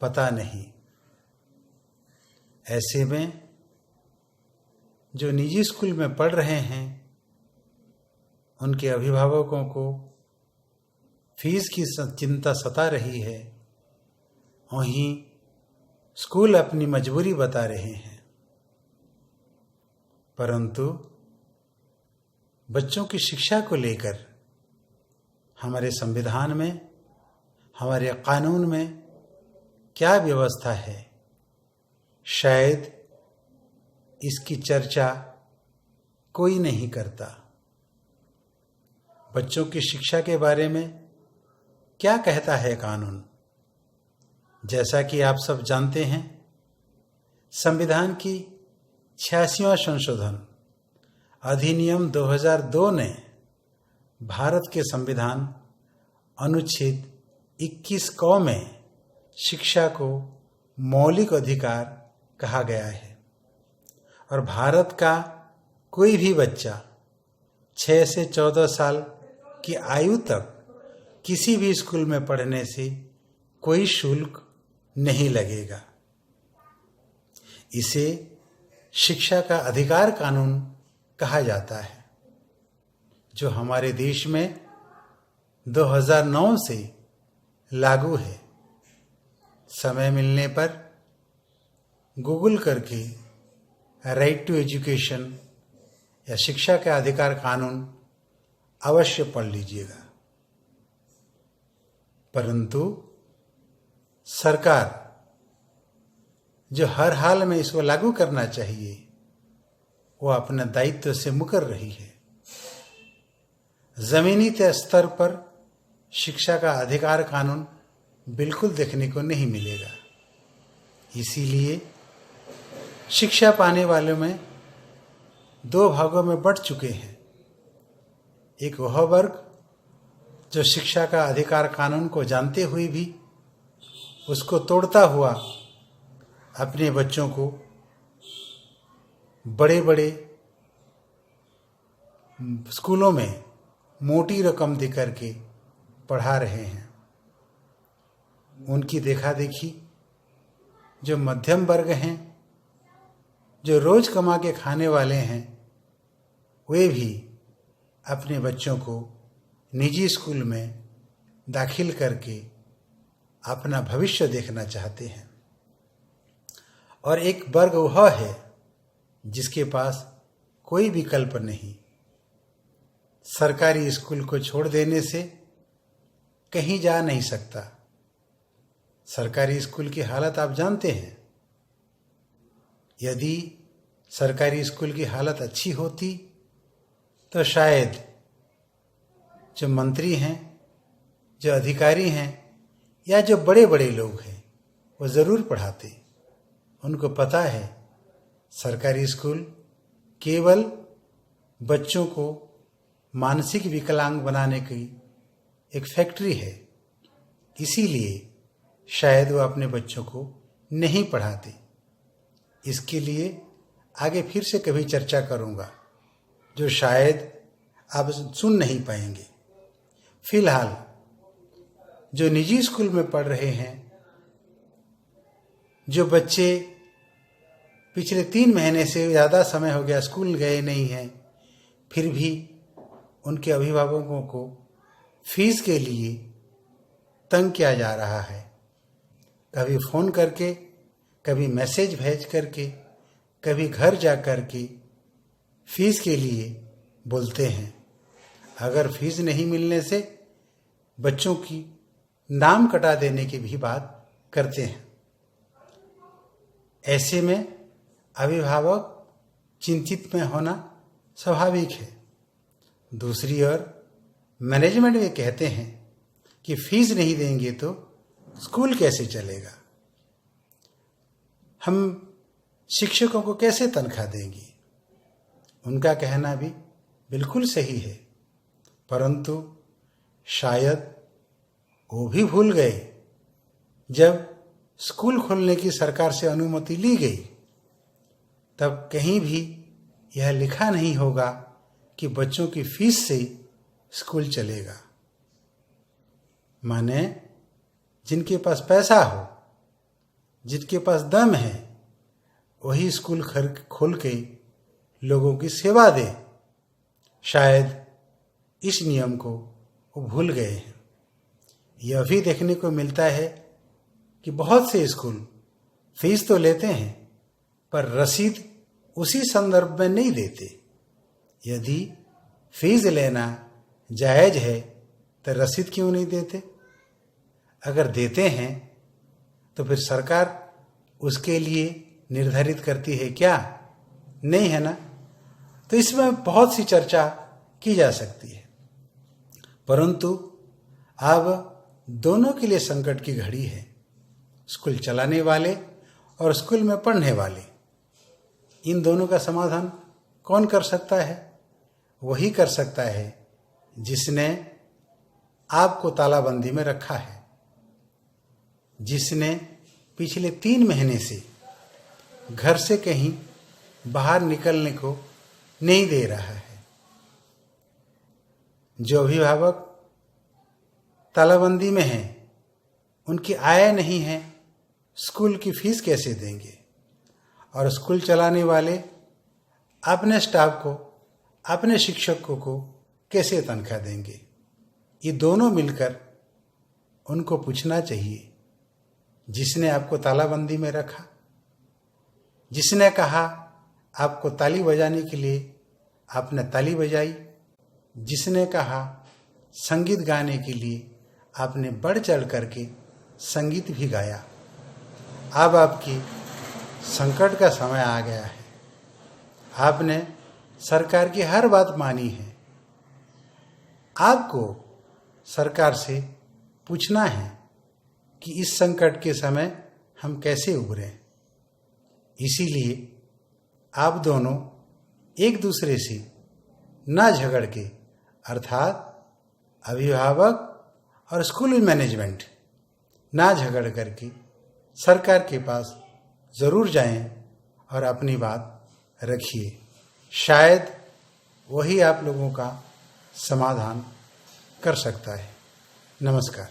पता नहीं। ऐसे में जो निजी स्कूल में पढ़ रहे हैं उनके अभिभावकों को फीस की चिंता सता रही है, वहीं स्कूल अपनी मजबूरी बता रहे हैं। परंतु बच्चों की शिक्षा को लेकर हमारे संविधान में, हमारे कानून में क्या व्यवस्था है, शायद इसकी चर्चा कोई नहीं करता। बच्चों की शिक्षा के बारे में क्या कहता है कानून? जैसा कि आप सब जानते हैं, संविधान की 86वां संशोधन अधिनियम 2002 ने भारत के संविधान अनुच्छेद 21 क में शिक्षा को मौलिक अधिकार कहा गया है और भारत का कोई भी बच्चा 6 से 14 साल की आयु तक किसी भी स्कूल में पढ़ने से कोई शुल्क नहीं लगेगा। इसे शिक्षा का अधिकार कानून कहा जाता है, जो हमारे देश में 2009 से लागू है। समय मिलने पर गूगल करके राइट टू एजुकेशन या शिक्षा का अधिकार कानून अवश्य पढ़ लीजिएगा। परंतु सरकार जो हर हाल में इसको लागू करना चाहिए, वो अपने दायित्व से मुकर रही है। जमीनी स्तर पर शिक्षा का अधिकार कानून बिल्कुल देखने को नहीं मिलेगा। इसीलिए शिक्षा पाने वालों में 2 भागों में बंट चुके हैं। एक वह वर्ग जो शिक्षा का अधिकार कानून को जानते हुए भी उसको तोड़ता हुआ अपने बच्चों को बड़े बड़े स्कूलों में मोटी रकम देकर के पढ़ा रहे हैं। उनकी देखा देखी जो मध्यम वर्ग हैं, जो रोज कमा के खाने वाले हैं, वे भी अपने बच्चों को निजी स्कूल में दाखिल करके अपना भविष्य देखना चाहते हैं। और एक वर्ग वह है जिसके पास कोई विकल्प नहीं, सरकारी स्कूल को छोड़ देने से कहीं जा नहीं सकता। सरकारी स्कूल की हालत आप जानते हैं। यदि सरकारी स्कूल की हालत अच्छी होती तो शायद जो मंत्री हैं, जो अधिकारी हैं या जो बड़े बड़े लोग हैं, वो ज़रूर पढ़ाते। उनको पता है सरकारी स्कूल केवल बच्चों को मानसिक विकलांग बनाने की एक फैक्ट्री है, इसीलिए शायद वो अपने बच्चों को नहीं पढ़ाते। इसके लिए आगे फिर से कभी चर्चा करूँगा, जो शायद आप सुन नहीं पाएंगे। फिलहाल जो निजी स्कूल में पढ़ रहे हैं, जो बच्चे पिछले 3 महीने से ज़्यादा समय हो गया स्कूल गए नहीं हैं, फिर भी उनके अभिभावकों को फीस के लिए तंग किया जा रहा है। कभी फ़ोन करके, कभी मैसेज भेज करके, कभी घर जा करके फीस के लिए बोलते हैं। अगर फीस नहीं मिलने से बच्चों की नाम कटा देने की भी बात करते हैं। ऐसे में अभिभावक चिंतित में होना स्वाभाविक है। दूसरी ओर मैनेजमेंट में कहते हैं कि फीस नहीं देंगे तो स्कूल कैसे चलेगा, हम शिक्षकों को कैसे तनख्वाह देंगे। उनका कहना भी बिल्कुल सही है, परंतु शायद वो भी भूल गए जब स्कूल खोलने की सरकार से अनुमति ली गई, तब कहीं भी यह लिखा नहीं होगा कि बच्चों की फीस से स्कूल चलेगा। माने जिनके पास पैसा हो जिनके पास दम है वही स्कूल खोल के लोगों की सेवा दे। शायद इस नियम को वो भूल गए हैं। यह भी देखने को मिलता है कि बहुत से स्कूल फीस तो लेते हैं पर रसीद उसी संदर्भ में नहीं देते। यदि फीस लेना जायज है तो रसीद क्यों नहीं देते? अगर देते हैं तो फिर सरकार उसके लिए निर्धारित करती है क्या? नहीं है ना। तो इसमें बहुत सी चर्चा की जा सकती है, परंतु अब दोनों के लिए संकट की घड़ी है। स्कूल चलाने वाले और स्कूल में पढ़ने वाले, इन दोनों का समाधान कौन कर सकता है? वही कर सकता है जिसने आपको तालाबंदी में रखा है, जिसने पिछले 3 महीने से घर से कहीं बाहर निकलने को नहीं दे रहा है। जो अभिभावक तालाबंदी में हैं, उनकी आय नहीं है, स्कूल की फीस कैसे देंगे? और स्कूल चलाने वाले अपने स्टाफ को, अपने शिक्षकों को कैसे तनख्वाह देंगे? ये दोनों मिलकर उनको पूछना चाहिए, जिसने आपको तालाबंदी में रखा, जिसने कहा आपको ताली बजाने के लिए आपने ताली बजाई, जिसने कहा संगीत गाने के लिए आपने बढ़ चढ़ करके संगीत भी गाया। अब आपकी संकट का समय आ गया है। आपने सरकार की हर बात मानी है। आपको सरकार से पूछना है कि इस संकट के समय हम कैसे उभरें। इसीलिए आप दोनों एक दूसरे से ना झगड़ के, अर्थात अभिभावक और स्कूल मैनेजमेंट ना झगड़ करके सरकार के पास ज़रूर जाएं और अपनी बात रखिए। शायद वही आप लोगों का समाधान कर सकता है। नमस्कार।